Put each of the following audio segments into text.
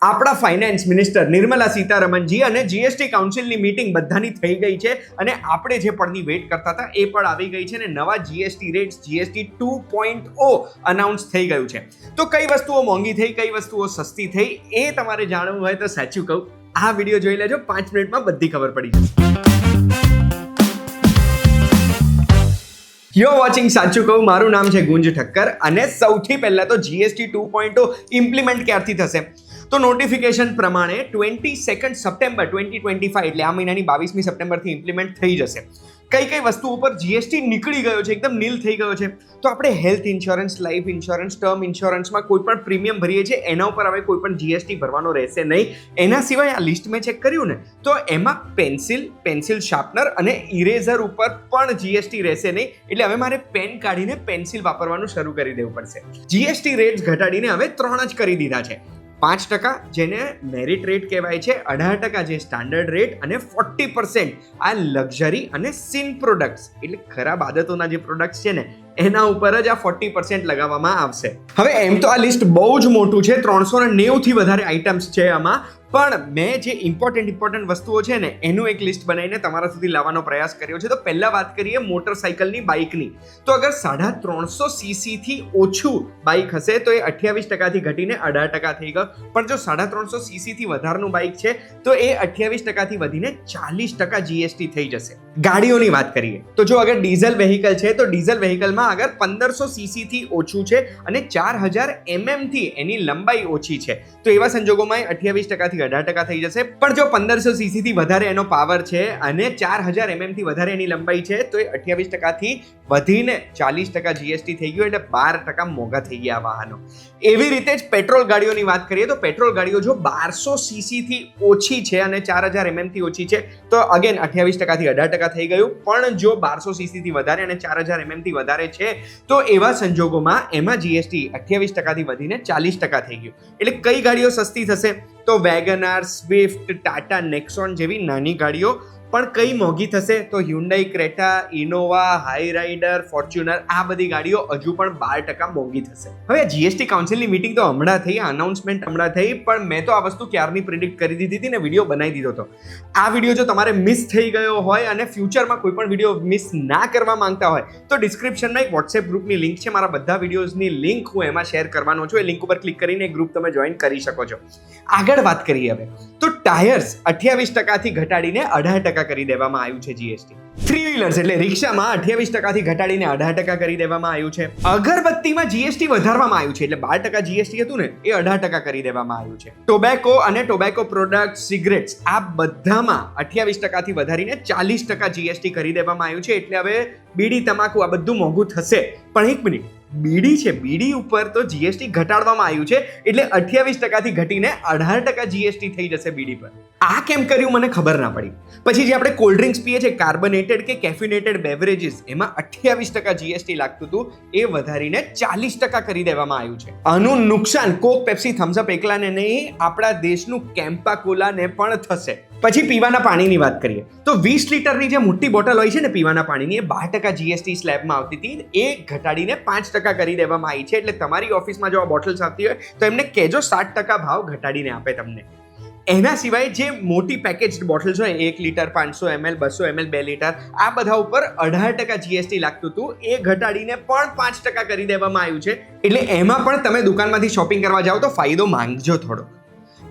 આપણા finance minister Nirmala સીતારમણજી અને GST કાઉન્સિલની meeting બધાની થઈ ગઈ છે અને આપણે જે પણની વેટ કરતા હતા એ પણ આવી ગઈ છે અને નવા જીએસટી રેટ્સ જીએસટી 2.0 અનાઉન્સ થઈ ગયું છે. તો કઈ વસ્તુઓ મોંઘી થઈ, કઈ વસ્તુઓ સસ્તી થઈ, એ તમારે જાણવું હોય તો સાચું કહું, આ વિડીયો જોઈ લેજો, 5 મિનિટમાં બધી ખબર પડી જશે. યુ વોચિંગ સાચું કહું, મારું નામ છે ગુંજ ઠક્કર અને સૌથી પહેલા તો જીએસટી 2.0 ઇમ્પ્લિમેન્ટ ક્યારથી થશે? તો નોટિફિકેશન પ્રમાણે 22 સપ્ટેમ્બર 2025 એટલે આ મહિનાની 22મી સપ્ટેમ્બરથી ઇમ્પ્લિમેન્ટ થઈ જશે. કઈ કઈ વસ્તુ ઉપર જીએસટી નીકળી ગયો છે, એકદમ નીલ થઈ ગયો છે? તો આપણે health insurance, life insurance, term ઇન્સ્યોરન્સમાં કોઈ પણ પ્રીમિયમ ભરીએ છીએ એના ઉપર હવે કોઈ પણ જીએસટી ભરવાનો રહેશે નહીં. એના સિવાય આ લિસ્ટ મેં ચેક કર્યું ને, તો એમાં પેન્સિલ શાર્પનર અને ઇરેઝર ઉપર પણ જીએસટી રહેશે નહીં. એટલે હવે મારે પેન કાઢીને પેન્સિલ વાપરવાનું શરૂ કરી દેવું પડશે. જીએસટી રેટ્સ ઘટાડીને હવે 3 જ કરી દીધા છે. 5% જેને મેરિટ રેટ કહેવાય છે, 18% જે સ્ટાન્ડર્ડ રેટ અને 40% આ લક્ઝરી અને સિન પ્રોડક્ટ્સ એટલે ખરાબ આદતોના જે પ્રોડક્ટ્સ છે ને એના ઉપર જ આ 40% લગાવવામાં આવશે. હવે એમ તો આ લિસ્ટ બહુ જ મોટું છે, 390 થી વધારે આઇટમ્સ છે આમાં, પણ મેં જે ઇમ્પોર્ટન્ટ વસ્તુઓ છે ને એનું એક લિસ્ટ બનાવીને તમારા સુધી લાવવાનો પ્રયાસ કર્યો છે. તો પહેલા વાત કરીએ મોટરસાઇકલની, બાઇકની. તો અગર 350 cc થી ઓછું બાઇક હશે તો એ 28% થી ઘટીને 18% થઈ ગયો. પણ જો 350 cc થી વધારનું બાઇક છે તો એ 28% થી વધીને 40% જીએસટી થઈ જશે. ગાડીઓની વાત કરીએ તો જો અગર ડીઝલ વેહિકલ છે તો ડીઝલ વેહિકલમાં અગર 1500 cc થી ઓછું છે અને 4000 mm થી એની લંબાઈ ઓછી છે તો એવા સંજોગોમાં 28% થી 18% થઈ જશે. પણ જો 1500 cc થી વધારે એનો પાવર છે અને 4000 mm થી વધારે એની લંબાઈ છે તો એ 28% થી વધીને 40% જીએસટી થઈ ગયું, એટલે 12% મોંઘા થઈ ગયા વાહનો. એવી રીતે જ પેટ્રોલ ગાડીઓની વાત કરીએ તો પેટ્રોલ ગાડીઓ જો 1200 cc થી ઓછી છે અને 4000 mm થી ઓછી છે તો અગેન 28% થી 18% થઈ ગયું. પણ જો 1200 cc થી વધારે અને 4000 mm થી વધારે છે તો એવા સંજોગોમાં એમાં જીએસટી 28% થી વધીને 40% થઈ ગયું. એટલે કઈ ગાડીઓ સસ્તી થશે? તો વેગનાર, સ્વિફ્ટ, ટાટા નેક્સોન જેવી નાની ગાડીઓ. પણ કઈ મોંઘી થશે? તો Hyundai Creta, Innova, high rider, Fortuner, આ બધી ગાડીઓ હજુ પણ 12% મોંઘી થશે. હવે જીએસટી કાઉન્સિલની મીટિંગ તો હમણાં થઈ, અનાઉન્સમેન્ટ હમણાં થઈ, પણ મેં તો આ વસ્તુ ક્યારની પ્રિડિક્ટ કરી દીધી હતી ને વિડીયો બનાવી દીધો હતો. આ વિડીયો જો તમારે મિસ થઈ ગયો હોય અને ફ્યુચરમાં કોઈ પણ વિડીયો મિસ ના કરવા માંગતા હોય તો ડિસ્ક્રિપ્શનમાં એક વોટ્સએપ ગ્રુપની લિંક છે, મારા બધા વિડીયોઝની લિંક હું એમાં શેર કરવાનો છું. એ લિંક ઉપર ક્લિક કરીને ગ્રુપ તમે જોઈન કરી શકો છો. આગળ વાત કરીએ હવે તો ટાયર્સ 28% થી ઘટાડીને 18% કરી દેવામાં આવ્યું છે જીએસટી. થ્રી વ્હીલર્સ એટલે રિક્ષામાં 28% થી ઘટાડીને 18% કરી દેવામાં આવ્યું છે. અગરબત્તીમાં જીએસટી વધારવામાં આવ્યું છે, એટલે 12% જીએસટી હતું ને એ 18% કરી દેવામાં આવ્યું છે. ટોબેકો અને ટોબેકો પ્રોડક્ટ, સિગરેટ્સ આ બધામાં 28% થી વધારીને 40% જીએસટી કરી દેવામાં આવ્યું છે. એટલે હવે બીડી, તમાકુ આ બધું મોંઘું થશે. પણ એક મિનિટ, બીડી છે, બીડી ઉપર તો જીએસટી ઘટાડવામાં આવ્યું છે, એટલે 28% થી ઘટીને 18% જીએસટી થઈ જશે બીડી પર. આ કેમ કર્યું મને ખબર ના પડી. પછી જે આપણે કોલ્ડ ડ્રિંક્સ પીએ છીએ, કાર્બોનેટેડ કે કેફિનેટેડ બેવરેજીસ, એમાં 28% જીએસટી લાગતું હતું, એ વધારીને 40% કરી દેવામાં આવ્યું છે. આનું નુકસાન કોક, પેપ્સી, થમ્સઅપ એકલાને નહીં, આપણા દેશનું કેમ્પા કોલાને પણ થશે. પછી પીવાના પાણીની વાત કરીએ તો 20 લીટરની જે મોટી બોટલ હોય છે ને પીવાના પાણીની, એ 12% જીએસટી સ્લેબમાં આવતી હતી, એ ઘટાડીને 5% કરી દેવામાં આવી છે. એટલે તમારી ઓફિસમાં જો આ બોટલ્સ આવતી હોય તો એમને કહેજો 7% ભાવ ઘટાડીને આપે તમને. એના સિવાય જે મોટી પેકેજ્ડ બોટલ્સ હોય 1 લીટર, 500 ml, 200 ml, 2 લીટર, આ બધા ઉપર 18% જીએસટી લાગતું હતું, એ ઘટાડીને પણ 5% કરી દેવામાં આવ્યું છે. એટલે એમાં પણ તમે દુકાનમાંથી શોપિંગ કરવા જાઓ તો ફાયદો માંગજો થોડો.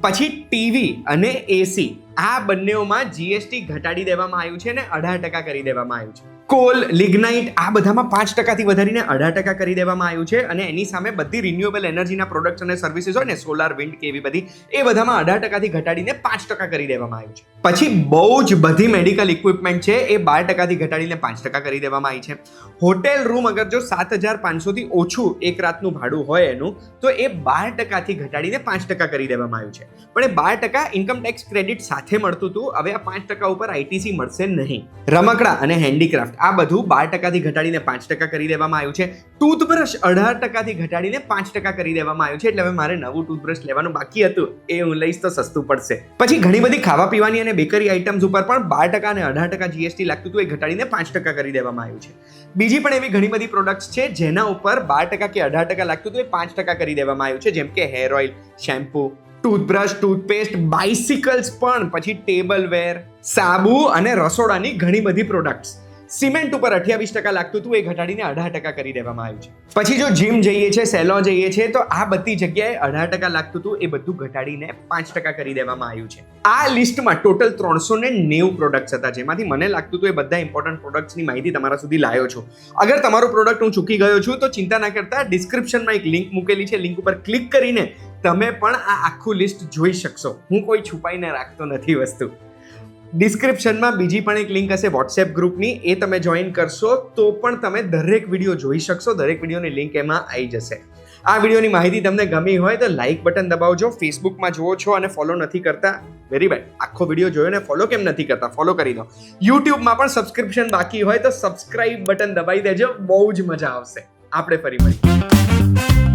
પછી ટીવી અને એસી આ બંનેઓમાં જીએસટી ઘટાડી દેવામાં આવ્યું છે અને 18% કરી દેવામાં આવ્યું છે. કોલ, લિગ્નાઇટ આ બધામાં 5% થી વધારીને 18% કરી દેવામાં આવ્યું છે. અને એની સામે બધી રિન્યુએબલ એનર્જીના પ્રોડક્ટ્સ અને સર્વિસીસ હોય ને, સોલાર, વિન્ડ કે એવી બધી, એ બધામાં 18% થી ઘટાડીને 5% કરી દેવામાં આવ્યું છે. પછી બહુ જ બધી મેડિકલ ઇક્વિપમેન્ટ છે, એ 12% થી ઘટાડીને 5% કરી દેવામાં આવી છે. હોટેલ રૂમ અગર જો 7500 થી ઓછું એક રાતનું ભાડું હોય એનું તો એ 12% થી ઘટાડીને 5% કરી દેવામાં આવ્યું છે. પણ એ 12% ઇન્કમ ટેક્સ ક્રેડિટ સાથે મળતું હતું, હવે આ 5% ઉપર આઈટીસી મળશે નહીં. રમકડા અને હેન્ડીક્રાફ્ટ આ બધું 12% થી ઘટાડીને 5% કરી દેવામાં આવ્યું છે. ટૂથબ્રશ 18% થી ઘટાડીને 5% કરી દેવામાં આવ્યું છે. એટલે હવે મારે નવું ટૂથબ્રશ લેવાનું બાકી હતું, એ હું લઈશ તો સસ્તું પડશે. પછી ઘણી બધી ખાવા પીવાની અને બેકરી આઇટમ્સ ઉપર પણ 12% અને 18% જીએસટી લાગતું હતું, એ ઘટાડીને 5% કરી દેવામાં આવ્યું છે. બીજી પણ એવી ઘણી બધી પ્રોડક્ટ્સ છે જેના ઉપર 12% કે 18% લાગતું હતું, એ 5% કરી દેવામાં આવ્યું છે, જેમ કે hair oil, shampoo, toothbrush, toothpaste, bicycles પણ, પછી ટેબલવેર, સાબુ અને રસોડાની ઘણી બધી પ્રોડક્ટ્સ. સિમેન્ટ ઉપર 28% લાગતું હતું, એ ઘટાડીને 18% કરી દેવામાં આવ્યું છે. પછી જો જીમ જઈએ છે, સેલોન જઈએ છે, તો આ બધી જગ્યાએ 18% લાગતું હતું, એ બધું ઘટાડીને 5% કરી દેવામાં આવ્યું છે. આ લિસ્ટમાં ટોટલ 390 પ્રોડક્ટ્સ હતા, જેમાંથી મને લાગતું હતું એ બધા ઇમ્પોર્ટન્ટ પ્રોડક્ટ્સની માહિતી તમારા સુધી લાવ્યો છું. અગર તમારો પ્રોડક્ટ હું ચૂકી ગયો છું તો ચિંતા ના કરતા, ડિસ્ક્રિપ્શનમાં એક લિંક મૂકેલી છે, લિંક ઉપર ક્લિક કરીને તમે પણ આ આખું લિસ્ટ જોઈ શકશો. હું કોઈ છુપાઈને રાખતો નથી વસ્તુ. ડિસ્ક્રિપ્શનમાં બીજી પણ એક લિંક હશે વોટ્સએપ ગ્રુપની, એ તમે જોઈન કરશો તો પણ તમે દરેક વિડીયો જોઈ શકશો. દરેક વિડીયોની લિંક એમાં આવી જશે. આ વિડીયોની માહિતી તમને ગમી હોય તો લાઇક બટન દબાવજો. ફેસબુકમાં જુઓ છો અને ફોલો નથી કરતા, વેરી બેડ. આખો વિડીયો જોયો ને ફોલો કેમ નથી કરતા? ફોલો કરી દો. યુટ્યુબમાં પણ સબસ્ક્રિપ્શન બાકી હોય તો સબસ્ક્રાઇબ બટન દબાવી દેજો, બહુ જ મજા આવશે. આપણે ફરી મળીએ.